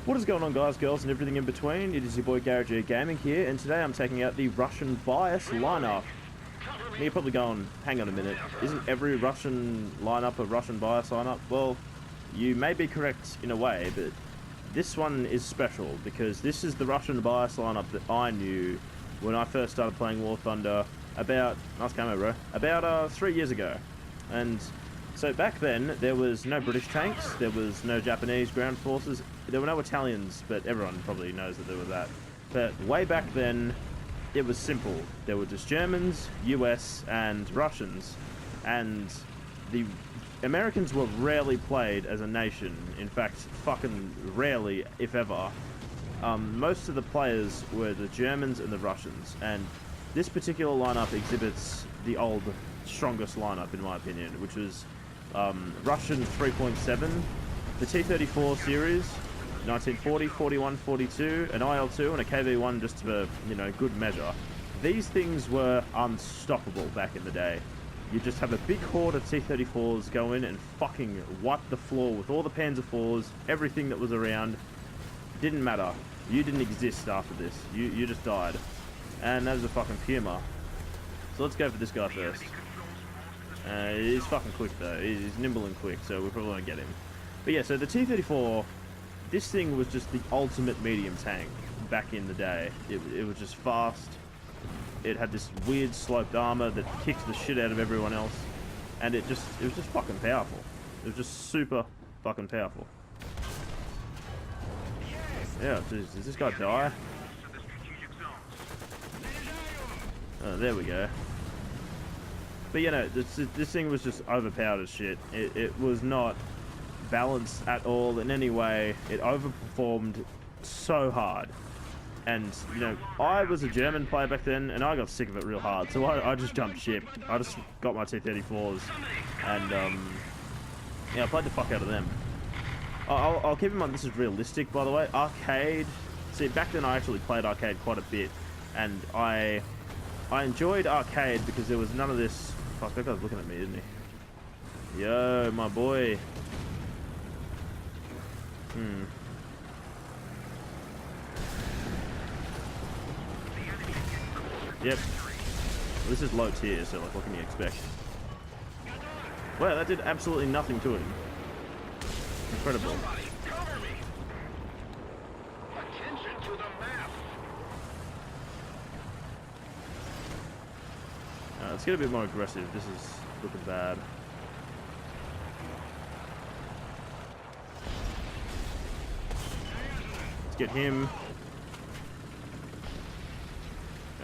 What is going on, guys, girls, and everything in between? It is your boy Garage Gaming here, and today I'm taking out the Russian bias lineup. Now you're probably going, hang on a minute, isn't every Russian lineup a Russian bias lineup? Well, you may be correct in a way, but this one is special because this is the Russian bias lineup that I knew when I first started playing War Thunder about, nice camo bro, about 3 years ago. And so back then, there was no British tanks, there was no Japanese ground forces, there were no Italians, but everyone probably knows that there were that. But way back then, it was simple. There were just Germans, US, and Russians. And the Americans were rarely played as a nation. In fact, fucking rarely, if ever. Most of the players were the Germans and the Russians. And this particular lineup exhibits the old, strongest lineup, in my opinion, which was Russian 3.7, the T-34 series, 1940, 41, 42, an IL-2 and a KV-1 just for, you know, good measure. These things were unstoppable back in the day. You just have a big horde of T-34s go in and fucking wipe the floor with all the Panzer IVs, everything that was around. Didn't matter. You didn't exist after this. You just died. And that was a fucking Puma. So let's go for this guy first. He's fucking quick though. He's nimble and quick, so we probably won't get him. But yeah, so the T-34, this thing was just the ultimate medium tank back in the day. It was just fast. It had this weird sloped armor that kicked the shit out of everyone else, and it was just fucking powerful. It was just super fucking powerful. Yeah, does this guy die? Oh, there we go. But you know, this thing was just overpowered as shit. It was not balanced at all in any way. It overperformed so hard. And, you know, I was a German player back then, and I got sick of it real hard, so I just jumped ship. I just got my T-34s, and, yeah, I played the fuck out of them. I'll keep in mind this is realistic, by the way. Arcade, see, back then I actually played arcade quite a bit, and I enjoyed arcade because there was none of this. Fuck, that guy's looking at me, isn't he? Yo, my boy. Yep. Well, this is low tier, so like, what can you expect? Well, that did absolutely nothing to him. Incredible. Attention to the map. Let's get a bit more aggressive. This is looking bad. Let's get him.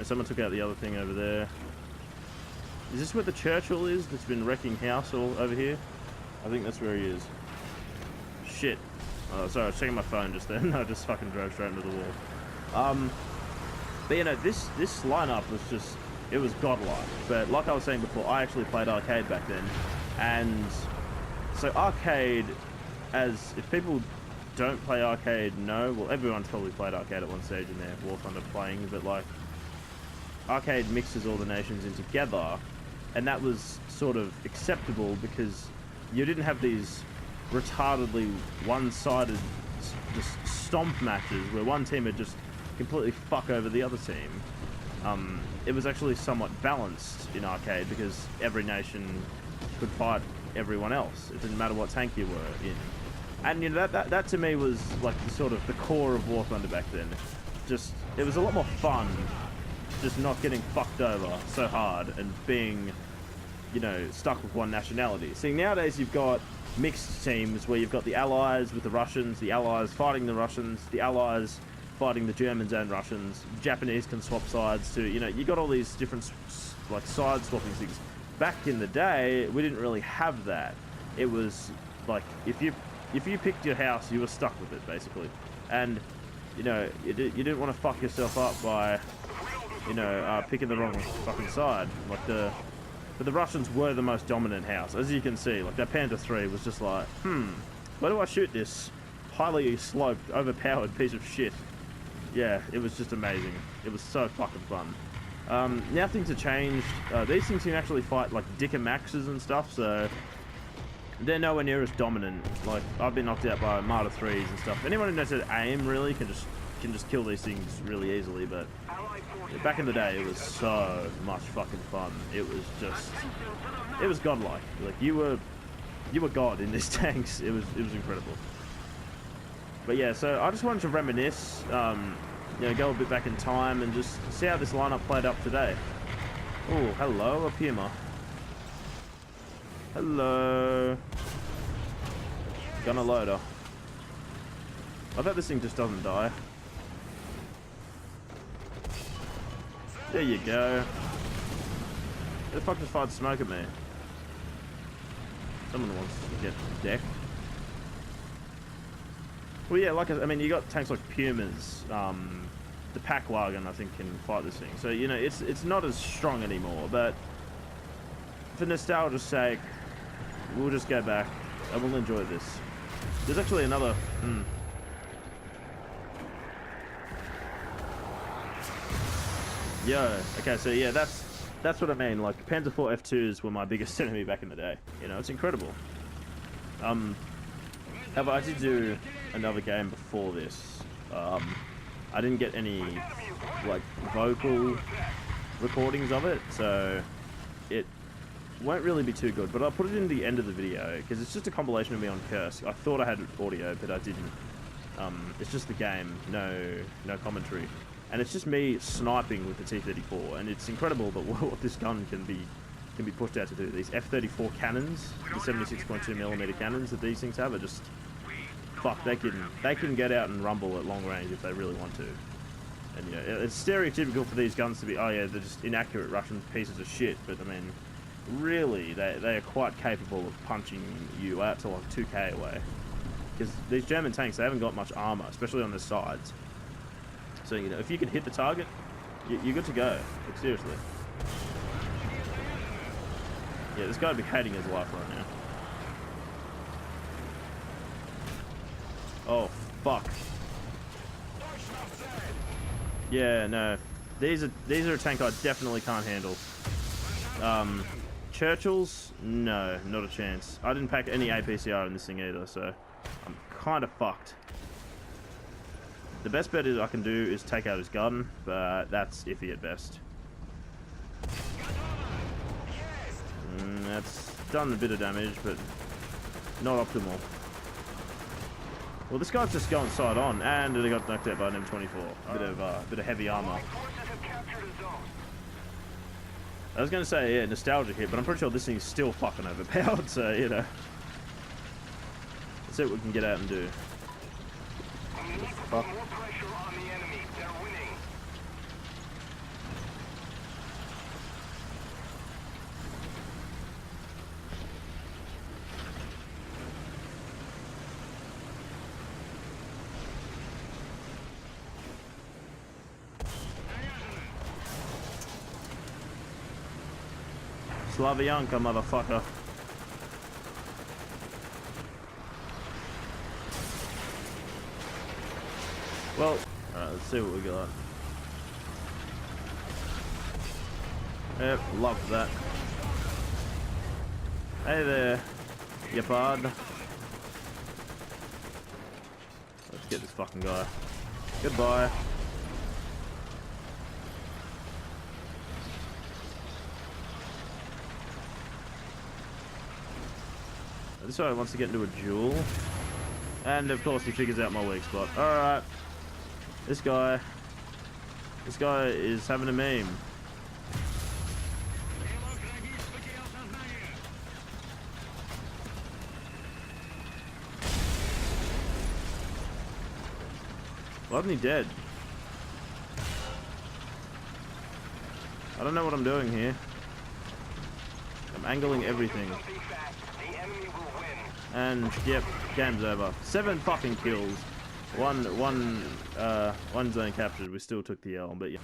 Someone took out the other thing over there. Is this where the Churchill is that's been wrecking house all over here? I think that's where he is. Shit. Oh, sorry, I was checking my phone just then. I just fucking drove straight into the wall. But you know, this lineup was just, it was godlike. But like I was saying before, I actually played arcade back then. And so arcade, as if people don't play arcade, no, well, everyone's probably played arcade at one stage in their War Thunder playing, but like, arcade mixes all the nations in together, and that was sort of acceptable because you didn't have these retardedly one-sided just stomp matches where one team would just completely fuck over the other team. It was actually somewhat balanced in arcade because every nation could fight everyone else. It didn't matter what tank you were in. And you know, that to me was like the sort of the core of War Thunder back then. Just, it was a lot more fun just not getting fucked over so hard and being, you know, stuck with one nationality. See, nowadays you've got mixed teams where you've got the Allies with the Russians, the Allies fighting the Russians, the Allies fighting the Germans and Russians. The Japanese can swap sides too. You know, you got all these different, like, side swapping things. Back in the day, we didn't really have that. It was like, if you picked your house, you were stuck with it, basically. And, you know, you didn't want to fuck yourself up by, you know, picking the wrong fucking side. Like but the Russians were the most dominant house, as you can see. Like that Panther 3 was just like, where do I shoot this highly sloped, overpowered piece of shit? Yeah, it was just amazing. It was so fucking fun. Now things have changed. These things can actually fight like Dicker Maxes and stuff, so they're nowhere near as dominant. Like, I've been knocked out by Martyr 3s and stuff. Anyone who knows how to aim really can just kill these things really easily, but back in the day it was so much fucking fun. It was just, it was godlike. Like, you were god in these tanks. It was incredible. But yeah, so I just wanted to reminisce, you know, go a bit back in time and just see how this lineup played up today. Oh, hello, a Puma. Hello. Gunner loader. I bet this thing just doesn't die. There you go. Who the fuck just fired smoke at me? Someone wants to get decked. Well, yeah, like I mean, you got tanks like Pumas. The pack wagon, I think, can fight this thing. So you know, it's not as strong anymore. But for nostalgia's sake, we'll just go back and we'll enjoy this. There's actually another. Yo, okay, so yeah, that's what I mean. Like, Panzer IV F2s were my biggest enemy back in the day. You know, it's incredible. However, I did do another game before this. I didn't get any, like, vocal recordings of it, so it won't really be too good. But I'll put it in the end of the video, because it's just a compilation of me on Curse. I thought I had audio, but I didn't. It's just the game, no commentary. And it's just me sniping with the T-34, and it's incredible that what this gun can be pushed out to do. These F-34 cannons, the 76.2mm cannons that these things have, are just, fuck, they can get out and rumble at long range if they really want to. And you know, it's stereotypical for these guns to be, oh yeah, they're just inaccurate Russian pieces of shit, but I mean, really, they are quite capable of punching you out to like 2k away. Because these German tanks, they haven't got much armor, especially on the sides. So, you know, if you can hit the target, you're good to go. Like, seriously. Yeah, this guy would be hating his life right now. Oh, fuck. Yeah, no. These are a tank I definitely can't handle. Churchills? No, not a chance. I didn't pack any APCR in this thing either, so I'm kind of fucked. The best bet I can do is take out his gun, but that's iffy at best. That's done a bit of damage, but not optimal. Well, this guy's just going side on, and he got knocked out by an M24. A bit of heavy armor. I was going to say, yeah, nostalgia hit, but I'm pretty sure this thing's still fucking overpowered, so, you know. Let's see what we can get out and do. Fuck. Slava Yanka, motherfucker. Well, alright, let's see what we got. Yep, love that. Hey there, you bud. Let's get this fucking guy. Goodbye. This guy wants to get into a duel. And of course he figures out my weak spot. Alright. This guy is having a meme. Why isn't he dead? I don't know what I'm doing here. I'm angling everything. And yep, game's over. 7 fucking kills. One zone captured. We still took the L, but yeah.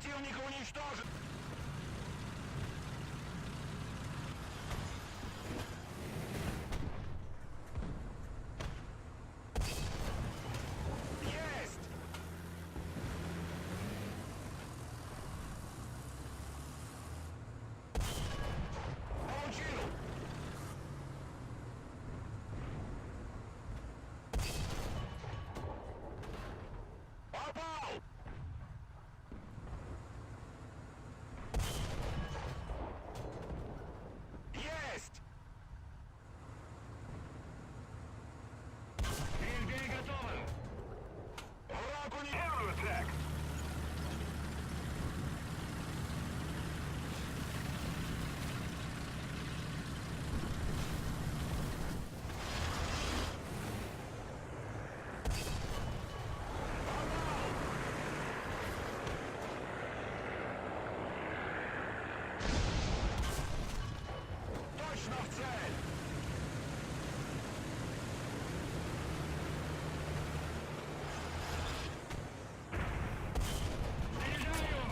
Противника уничтожен! Есть! Получил! Попал! Есть! Бей готовы! Враг уничтожен! Точно в цель! Заряжаю!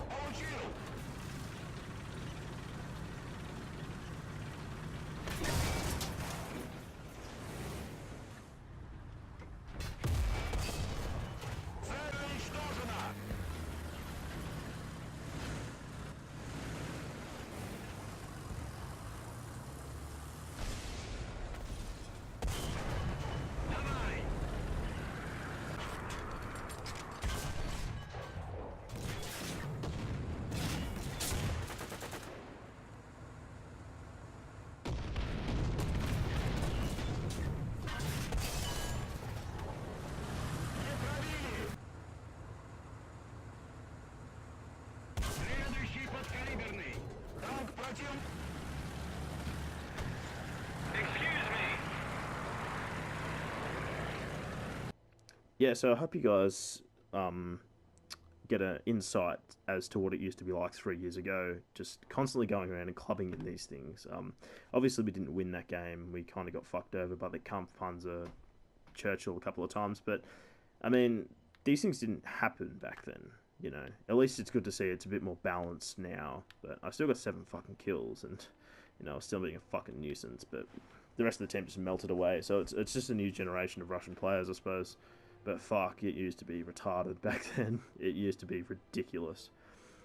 Получил! Цель уничтожена! Давай! Не пробили! Следующий подкалиберный! Танк против... Excuse me! Yeah, so I hope you guys get an insight as to what it used to be like 3 years ago, just constantly going around and clubbing in these things. Obviously, we didn't win that game. We kind of got fucked over by the Kampfpanzer Churchill a couple of times, but, I mean, these things didn't happen back then, you know. At least it's good to see it's a bit more balanced now, but I still got 7 fucking kills, and, you know, I was still being a fucking nuisance, but the rest of the team just melted away, so it's just a new generation of Russian players, I suppose. But fuck, it used to be retarded back then. It used to be ridiculous.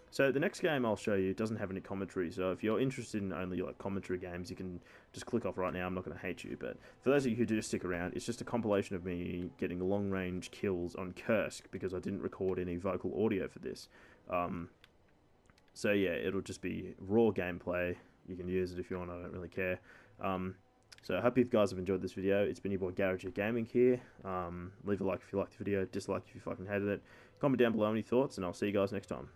So the next game I'll show you doesn't have any commentary, so if you're interested in only like commentary games, you can just click off right now. I'm not going to hate you, but for those of you who do stick around, it's just a compilation of me getting long-range kills on Kursk, because I didn't record any vocal audio for this. So yeah, it'll just be raw gameplay. You can use it if you want, I don't really care. So I hope you guys have enjoyed this video. It's been your boy Garage Gaming here. Leave a like if you liked the video, dislike if you fucking hated it. Comment down below any thoughts, and I'll see you guys next time.